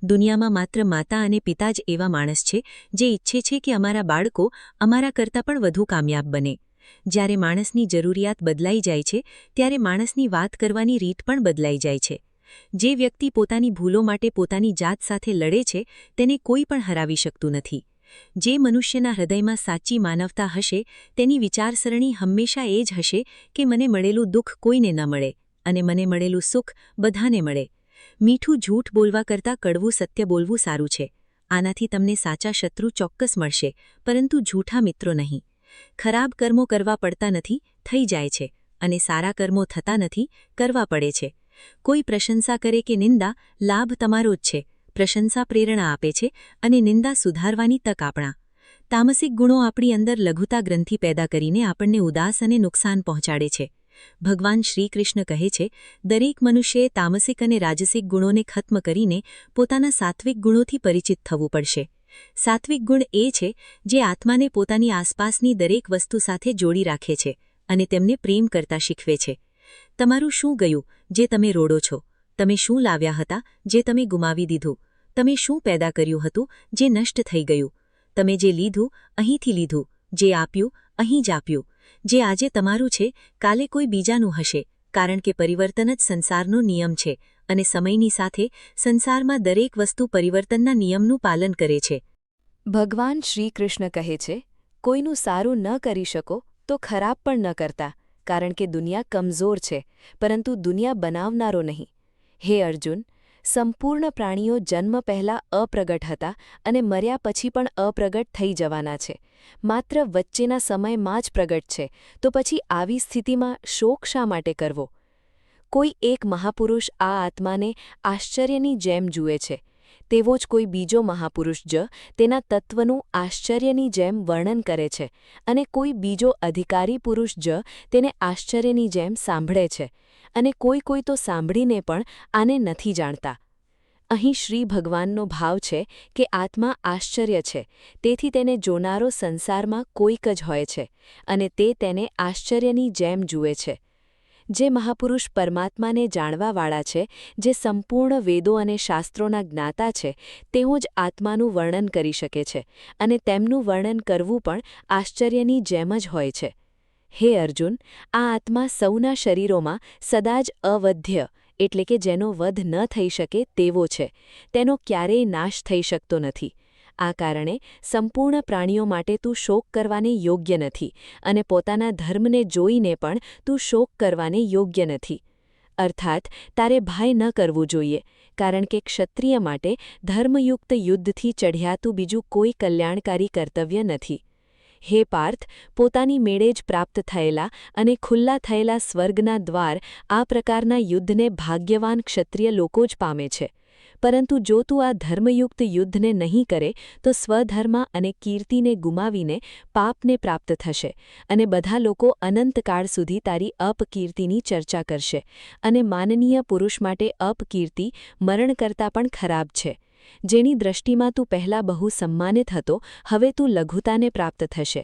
દુનિયામાં માત્ર માતા અને પિતા જ એવા માણસ છે જે ઈચ્છે છે કે અમારા બાળકો અમારા કરતાં પણ વધુ કામયાબ બને. જ્યારે માણસની જરૂરિયાત બદલાઈ જાય છે ત્યારે માણસની વાત કરવાની રીત પણ બદલાઈ જાય છે. જે વ્યક્તિ પોતાની ભૂલો માટે પોતાની જાત સાથે લડે છે તેને કોઈ પણ હરાવી શકતું નથી. જે મનુષ્યના હૃદયમાં સાચી માનવતા હશે તેની વિચારસરણી હંમેશા એ જ હશે કે મને મળેલું દુઃખ કોઈને ન મળે અને મને મળેલું સુખ બધાને મળે. મીઠું જૂઠ બોલવા કરતાં કડવું સત્ય બોલવું સારું છે. આનાથી તમને સાચા શત્રુ ચોક્કસ મળશે, પરંતુ જૂઠા મિત્રો નહીં. ખરાબ કર્મો કરવા પડતા નથી, થઈ જાય છે, અને સારા કર્મો થતા નથી, કરવા પડે છે. કોઈ પ્રશંસા કરે કે નિંદા, લાભ તમારો જ છે. પ્રશંસા પ્રેરણા આપે છે અને નિંદા સુધારવાની તક આપણા. તામસિક ગુણો આપણી અંદર લઘુતા ગ્રંથિ પેદા કરીને આપણને ઉદાસ અને નુકસાન પહોંચાડે છે. ભગવાન શ્રીકૃષ્ણ કહે છે, દરેક મનુષ્યએ તામસિક અને રાજસિક ગુણોને ખત્મ કરીને પોતાના સાત્વિક ગુણોથી પરિચિત થવું પડશે. સાત્વિક ગુણ એ છે જે આત્માને પોતાની આસપાસની દરેક વસ્તુ સાથે જોડી રાખે છે અને તેમને પ્રેમ કરતા શીખવે છે. તમારું શું ગયું જે તમે રોડો છો? તમે શું લાવ્યા હતા જે તમે ગુમાવી દીધું? તમે શું પેદા કર્યું હતું જે નષ્ટ થઈ ગયું? તમે જે લીધું અહીંથી લીધું, જે આપ્યું અહીં જ આપ્યું. જે આજે તમારું છે કાલે કોઈ બીજાનું હશે, કારણ કે પરિવર્તન જ સંસારનો નિયમ છે અને સમયની સાથે સંસારમાં દરેક વસ્તુ પરિવર્તનના નિયમનું પાલન કરે છે. ભગવાન શ્રીકૃષ્ણ કહે છે, કોઈનું સારું ન કરી શકો તો ખરાબ પણ ન કરતા, કારણ કે દુનિયા કમજોર છે, પરંતુ દુનિયા બનાવનારો નહીં. હે અર્જુન, સંપૂર્ણ પ્રાણીઓ જન્મ પહેલાં અપ્રગટ હતા અને મર્યા પછી પણ અપ્રગટ થઈ જવાના છે. માત્ર વચ્ચેના સમયમાં જ પ્રગટ છે, તો પછી આવી સ્થિતિમાં શોક શા માટે કરવો? કોઈ એક મહાપુરુષ આ આત્માને આશ્ચર્યની જેમ જુએ છે. તેવો જ કોઈ બીજો મહાપુરુષ જ તેના તત્વનું આશ્ચર્યની જેમ વર્ણન કરે છે, અને કોઈ બીજો અધિકારી પુરુષ જ તેને આશ્ચર્યની જેમ સાંભળે છે, અને કોઈ તો સાંભળીને પણ આને નથી જાણતા. અહીં શ્રી ભગવાનનો ભાવ છે કે આત્મા આશ્ચર્ય છે, તેથી તેને જોનારો સંસારમાં કોઈક જ હોય છે, અને તે તેને આશ્ચર્યની જેમ જુએ છે. જે મહાપુરુષ પરમાત્માને જાણવાવાળા છે, જે સંપૂર્ણ વેદો અને શાસ્ત્રોના જ્ઞાતા છે, તેઓ જ આત્માનું વર્ણન કરી શકે છે, અને તેમનું વર્ણન કરવું પણ આશ્ચર્યની જેમ જ હોય છે. હે અર્જુન, આ આત્મા સૌના શરીરોમાં સદા જ અવધ્ય એટલે કે જેનો વધ ન થઈ શકે તેવો છે. તેનો ક્યારેય નાશ થઈ શકતો નથી. આ કારણે સંપૂર્ણ પ્રાણીઓ માટે તું શોક કરવાને યોગ્ય નથી, અને પોતાના ધર્મને જોઈને પણ તું શોક કરવાને યોગ્ય નથી. અર્થાત તારે ભય ન કરવું જોઈએ, કારણ કે ક્ષત્રિય માટે ધર્મયુક્ત યુદ્ધથી ચઢિયાતું બીજું કોઈ કલ્યાણકારી કર્તવ્ય નથી. હે પાર્થ, પોતાની મેળે જ પ્રાપ્ત થયેલા અને ખુલ્લા થયેલા સ્વર્ગના દ્વાર આ પ્રકારના યુદ્ધને ભાગ્યવાન ક્ષત્રિય લોકો જ પામે છે. પરંતુ જો તું આ ધર્મયુક્ત યુદ્ધને નહીં કરે તો સ્વધર્મ અને કીર્તિને ગુમાવીને પાપને પ્રાપ્ત થશે, અને બધા લોકો અનંતકાળ સુધી તારી અપકીર્તિની ચર્ચા કરશે, અને માનનીય પુરુષ માટે અપકીર્તિ મરણ કરતાં પણ ખરાબ છે. જેની દ્રષ્ટિમાં તું પહેલાં બહુ સન્માનિત હતો, હવે તું લઘુતાને પ્રાપ્ત થશે.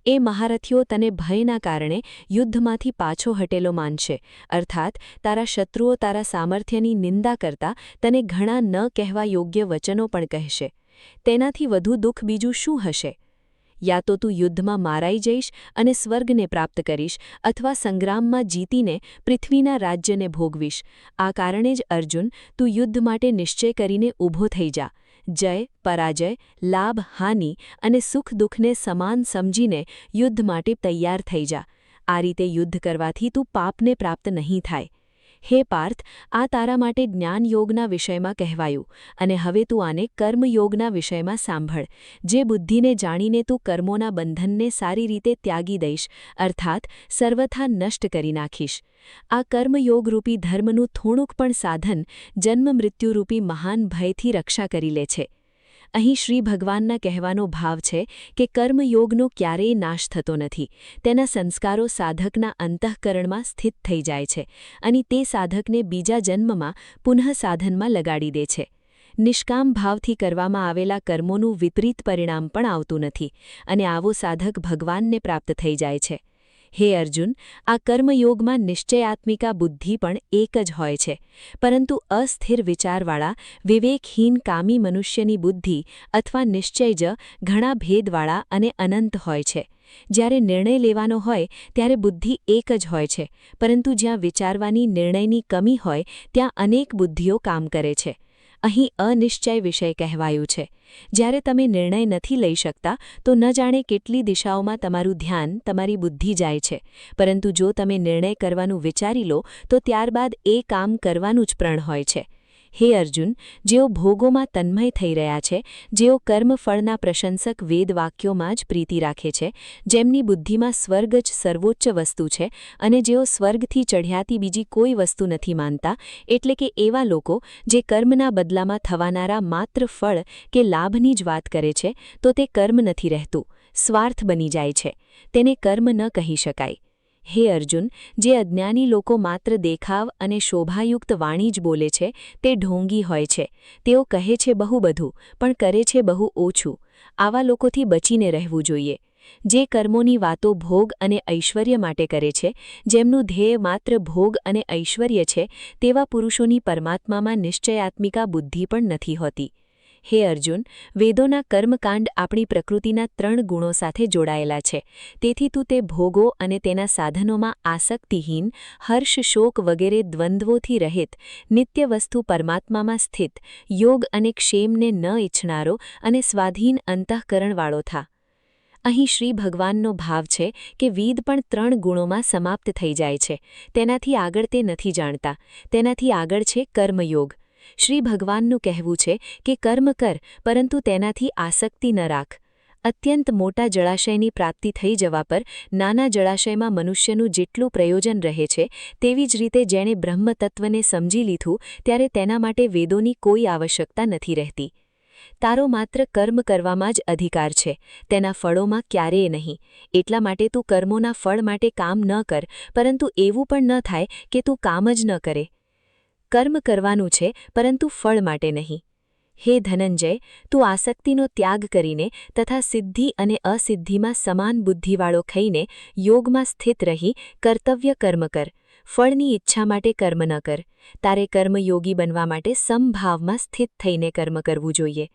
એ મહારથીઓ તને ભયના કારણે યુદ્ધમાંથી પાછો હટેલો માનશે, અર્થાત તારા શત્રુઓ તારા સામર્થ્યની નિંદા કરતા તને ઘણા ન કહેવા યોગ્ય વચનો પણ કહેશે. તેનાથી વધુ દુઃખ બીજું શું હશે? યા તો તું યુદ્ધમાં મારાઈ જઈશ અને સ્વર્ગને પ્રાપ્ત કરીશ, અથવા સંગ્રામમાં જીતીને પૃથ્વીના રાજ્યને ભોગવીશ. આ કારણે જ અર્જુન, તું યુદ્ધ માટે નિશ્ચય કરીને ઊભો થઈ જા. જય, પરાજય, લાભ, હાનિ અને સુખ દુઃખને સમાન સમજીને યુદ્ધ માટે તૈયાર થઈ જા. આ રીતે યુદ્ધ કરવાથી તું પાપને પ્રાપ્ત નહીં થાય. હે પાર્થ, આ તારા માટે જ્ઞાનયોગના વિષયમાં કહેવાયું, અને હવે તું આને કર્મયોગના વિષયમાં સાંભળ. જે બુદ્ધિને જાણીને તું કર્મોના બંધનને સારી રીતે ત્યાગી દઈશ, અર્થાત સર્વથા નષ્ટ કરી નાખીશ. આ કર્મયોગરૂપી ધર્મનું થોડુંક પણ સાધન જન્મ-મૃત્યુરૂપી મહાન ભયથી રક્ષા કરી લે છે. અહીં શ્રી ભગવાનના કહેવાનો ભાવ છે કે કર્મયોગનો ક્યારેય નાશ થતો નથી. તેના સંસ્કારો સાધકના અંતઃકરણમાં સ્થિત થઈ જાય છે, અને તે સાધકને બીજા જન્મમાં પુનઃ સાધનમાં લગાડી દે છે. નિષ્કામ ભાવથી કરવામાં આવેલા કર્મોનું વિપરીત પરિણામ પણ આવતું નથી, અને આવો સાધક ભગવાનને પ્રાપ્ત થઈ જાય છે. હે અર્જુન, આ કર્મયોગમાં નિશ્ચયાત્મિકા બુદ્ધિ પણ એક જ હોય છે, પરંતુ અસ્થિર વિચારવાળા વિવેકહીન કામી મનુષ્યની બુદ્ધિ અથવા નિશ્ચય જ ઘણા ભેદવાળા અને અનંત હોય છે. જ્યારે નિર્ણય લેવાનો હોય ત્યારે બુદ્ધિ એક જ હોય છે, પરંતુ જ્યાં વિચારવાની નિર્ણયની કમી હોય ત્યાં અનેક બુદ્ધિઓ કામ કરે છે. અહીં અનિશ્ચય વિષય કહેવાયું છે. જ્યારે તમે નિર્ણય નથી લઈ શકતા તો ન જાણે કેટલી દિશાઓમાં તમારું ધ્યાન, તમારી બુદ્ધિ જાય છે, પરંતુ જો તમે નિર્ણય કરવાનું વિચારી લો તો ત્યારબાદ એ કામ કરવાનું જ પ્રણ હોય છે. હે અર્જુન, જેઓ ભોગોમાં તન્મય થઈ રહ્યા છે, જેઓ કર્મફળના પ્રશંસક વેદવાક્યોમાં જ પ્રીતિ રાખે છે, જેમની બુદ્ધિમાં સ્વર્ગ જ સર્વોચ્ચ વસ્તુ છે, અને જેઓ સ્વર્ગથી ચઢિયાતી બીજી કોઈ વસ્તુ નથી માનતા, એટલે કે એવા લોકો જે કર્મના બદલામાં થવાનારા માત્ર ફળ કે લાભની જ વાત કરે છે, તો તે કર્મ નથી રહેતું, સ્વાર્થ બની જાય છે. તેને કર્મ ન કહી શકાય. હે અર્જુન, જે અજ્ઞાની લોકો માત્ર દેખાવ અને શોભાયુક્ત વાણી જ બોલે છે, તે ઢોંગી હોય છે. તેઓ કહે છે બહુ બધું, પણ કરે છે બહુ ઓછું. આવા લોકોથી બચીને રહેવું જોઈએ. જે કર્મોની વાતો ભોગ અને ઐશ્વર્ય માટે કરે છે, જેમનું ધ્યેય માત્ર ભોગ અને ઐશ્વર્ય છે, તેવા પુરુષોની પરમાત્મામાં નિશ્ચયાત્મિકા બુદ્ધિ પણ નથી હોતી. હે અર્જુન, વેદોના કર્મકાંડ આપણી પ્રકૃતિના 3 ગુણો સાથે જોડાયેલા છે. તેથી તું તે ભોગો અને તેના સાધનોમાં આસક્તિહીન, હર્ષ શોક વગેરે દ્વંદ્વોથી રહિત, નિત્ય વસ્તુ પરમાત્મામાં સ્થિત, યોગ અને ક્ષેમને ન ઈચ્છનારો અને સ્વાધીન અંતઃકરણવાળો થા. અહીં શ્રી ભગવાનનો ભાવ છે કે વેદ પણ 3 ગુણોમાં સમાપ્ત થઈ જાય છે. તેનાથી આગળ તે નથી જાણતા. તેનાથી આગળ છે કર્મયોગ. શ્રી ભગવાનનું કહેવું છે કે કર્મ કર પરંતુ તેનાથી આસક્તિ ન રાખ. અત્યંત મોટા જળાશયની પ્રાપ્તિ થઈ જવા પર નાના જળાશયમાં મનુષ્યનું જેટલું પ્રયોજન રહે છે તેવી જ રીતે જેણે બ્રહ્મતત્વને સમજી લીધું ત્યારે તેના માટે વેદોની કોઈ આવશ્યકતા નથી રહેતી. તારો માત્ર કર્મ કરવામાં જ અધિકાર છે, તેના ફળોમાં ક્યારેય નહીં. એટલા માટે તું કર્મોના ફળ માટે કામ ન કર, પરંતુ એવું પણ ન થાય કે તું કામ જ ન કરે. કર્મ કરવાનું છે પરંતુ ફળ માટે નહીં. હે ધનંજય, તું આસક્તિનો ત્યાગ કરીને તથા સિદ્ધિ અને અસિદ્ધિમાં સમાન બુદ્ધિવાળો થઈને યોગમાં સ્થિત રહી કર્તવ્ય કર્મ કર. ફળની ઈચ્છા માટે કર્મ ન કર. તારે કર્મયોગી બનવા માટે સમભાવમાં સ્થિત થઈને કર્મ કરવું જોઈએ.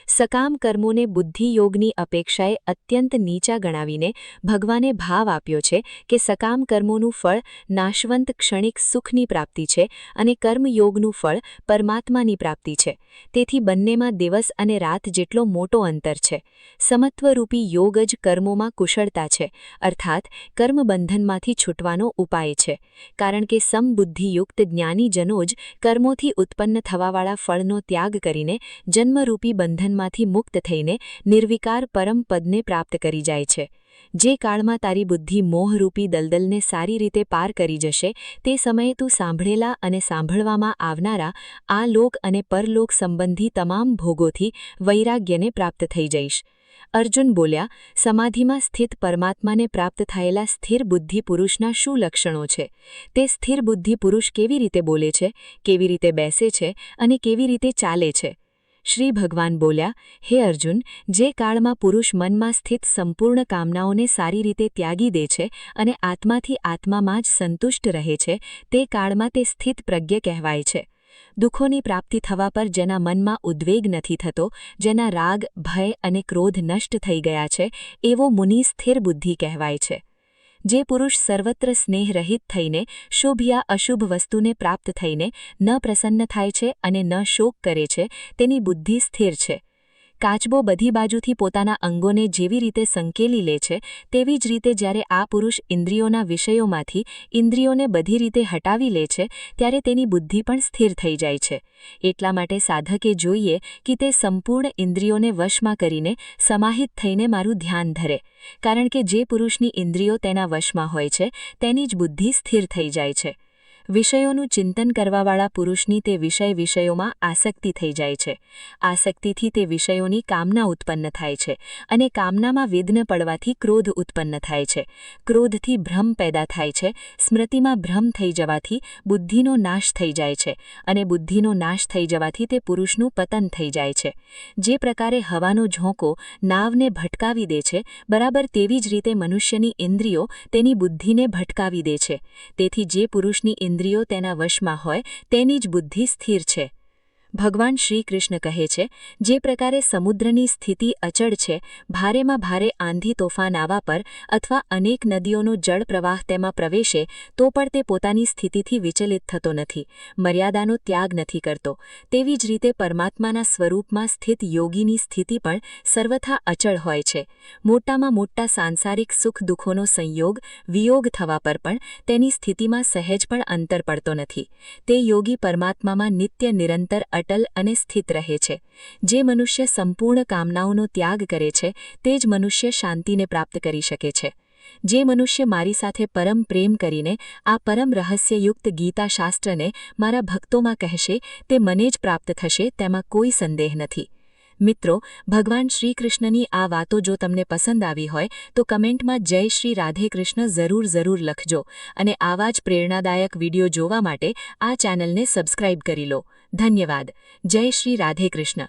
સકામ કર્મોને બુદ્ધિયોગની અપેક્ષાએ અત્યંત નીચા ગણાવીને ભગવાને ભાવ આપ્યો છે કે સકામ કર્મોનું ફળ નાશવંત ક્ષણિક સુખની પ્રાપ્તિ છે અને કર્મયોગનું ફળ પરમાત્માની પ્રાપ્તિ છે. તેથી બંનેમાં દિવસ અને રાત જેટલો મોટો અંતર છે. સમત્વરૂપી યોગ જ કર્મોમાં કુશળતા છે, અર્થાત કર્મબંધનમાંથી છૂટવાનો ઉપાય છે. કારણ કે સમબુદ્ધિયુક્ત જ્ઞાનીજનો જ કર્મોથી ઉત્પન્ન થવાવાળા ફળનો ત્યાગ કરીને જન્મરૂપી બંધનમાંથી મુક્ત થઈને નિર્વિકાર પરમ પદને પ્રાપ્ત કરી જાય છે. જે કાળમાં તારી બુદ્ધિ મોહરૂપી દલદલને સારી રીતે પાર કરી જશે તે સમયે તું સાંભળેલા અને સાંભળવામાં આવનારા આ લોક અને પરલોક સંબંધી તમામ ભોગોથી વૈરાગ્યને પ્રાપ્ત થઈ જઈશ. અર્જુન બોલ્યા, સમાધિમાં સ્થિત પરમાત્માને પ્રાપ્ત થયેલા સ્થિર બુદ્ધિ પુરુષના શું લક્ષણો છે? તે સ્થિર બુદ્ધિ પુરુષ કેવી રીતે બોલે છે, કેવી રીતે બેસે છે અને કેવી રીતે ચાલે છે? શ્રી ભગવાન બોલ્યા, હે અર્જુન, જે કાળમાં પુરુષ મનમાં સ્થિત સંપૂર્ણ કામનાઓને સારી રીતે ત્યાગી દે છે અને આત્માથી આત્મામાં જ સંતુષ્ટ રહે છે તે કાળમાં તે સ્થિત પ્રજ્ઞ કહેવાય છે. દુઃખોની પ્રાપ્તિ થવા પર જેના મનમાં ઉદ્વેગ નથી થતો, જેના રાગ, ભય અને ક્રોધ નષ્ટ થઈ ગયા છે, એવો મુનિ સ્થિર બુદ્ધિ કહેવાય છે. જે પુરુષ સર્વત્ર સ્નેહરહિત થઈને શુભ યા અશુભ વસ્તુને પ્રાપ્ત થઈને ન પ્રસન્ન થાય છે અને ન શોક કરે છે તેની બુદ્ધિ સ્થિર છે. કાચબો બધી બાજુથી પોતાના અંગોને જેવી રીતે સંકેલી લે છે તેવી જ રીતે જ્યારે આ પુરુષ ઇન્દ્રિયોના વિષયોમાંથી ઇન્દ્રિયોને બધી રીતે હટાવી લે છે ત્યારે તેની બુદ્ધિ પણ સ્થિર થઈ જાય છે. એટલા માટે સાધકે જોઈએ કે તે સંપૂર્ણ ઇન્દ્રિયોને વશમાં કરીને સમાહિત થઈને મારું ધ્યાન ધરે, કારણ કે જે પુરુષની ઇન્દ્રિયો તેના વશમાં હોય છે તેની જ બુદ્ધિ સ્થિર થઈ જાય છે. વિષયોનું ચિંતન કરવાવાળા પુરુષની તે વિષયોમાં આસક્તિ થઈ જાય છે. આસક્તિથી તે વિષયોની કામના ઉત્પન્ન થાય છે અને કામનામાં વિઘ્ન પડવાથી ક્રોધ ઉત્પન્ન થાય છે. ક્રોધથી ભ્રમ પેદા થાય છે. સ્મૃતિમાં ભ્રમ થઈ જવાથી બુદ્ધિનો નાશ થઈ જાય છે અને બુદ્ધિનો નાશ થઈ જવાથી તે પુરુષનું પતન થઈ જાય છે. જે પ્રકારે હવાનો ઝોંકો નાવને ભટકાવી દે છે, બરાબર તેવી જ રીતે મનુષ્યની ઇન્દ્રિયો તેની બુદ્ધિને ભટકાવી દે છે. તેથી જે પુરુષની ઇન્દ્રિયો તેના વશમાં હોય તેની જ બુદ્ધિ સ્થિર છે. ભગવાન શ્રી કૃષ્ણ કહે છે, જે પ્રકારે સમુદ્રની સ્થિતિ અચળ છે, ભારેમાં ભારે આંધી તોફાન આવવા પર અથવા અનેક નદીઓનો જળ પ્રવાહ તેમાં પ્રવેશે તો પણ તે પોતાની સ્થિતિથી વિચલિત થતો નથી, મર્યાદાનો ત્યાગ નથી કરતો, તેવી જ રીતે પરમાત્માના સ્વરૂપમાં સ્થિત યોગીની સ્થિતિ પણ સર્વથા અચળ હોય છે. મોટામાં મોટા સાંસારિક સુખ દુઃખોનો સંયોગ વિયોગ થવા પર પણ તેની સ્થિતિમાં સહેજ પણ અંતર પડતો નથી. તે યોગી પરમાત્મામાં નિત્ય નિરંતર અટલ અને સ્થિત રહે છે. જે મનુષ્ય સંપૂર્ણ કામનાઓનો ત્યાગ કરે છે તે જ મનુષ્ય શાંતિને પ્રાપ્ત કરી શકે છે. જે મનુષ્ય મારી સાથે પરમ પ્રેમ કરીને આ પરમ રહસ્યયુક્ત ગીતા શાસ્ત્રને મારા ભક્તોમાં કહેશે તે મને જ પ્રાપ્ત થશે તેમાં કોઈ સંદેહ નથી. મિત્રો, ભગવાન શ્રી કૃષ્ણની આ વાતો જો તમને પસંદ આવી હોય તો કમેન્ટમાં જય શ્રી રાધે કૃષ્ણ જરૂર લખજો અને આવા જ પ્રેરણાદાયક વિડીયો જોવા માટે આ ચેનલને સબસ્ક્રાઇબ કરી લો. ધન્યવાદ. જય શ્રી રાધે કૃષ્ણ.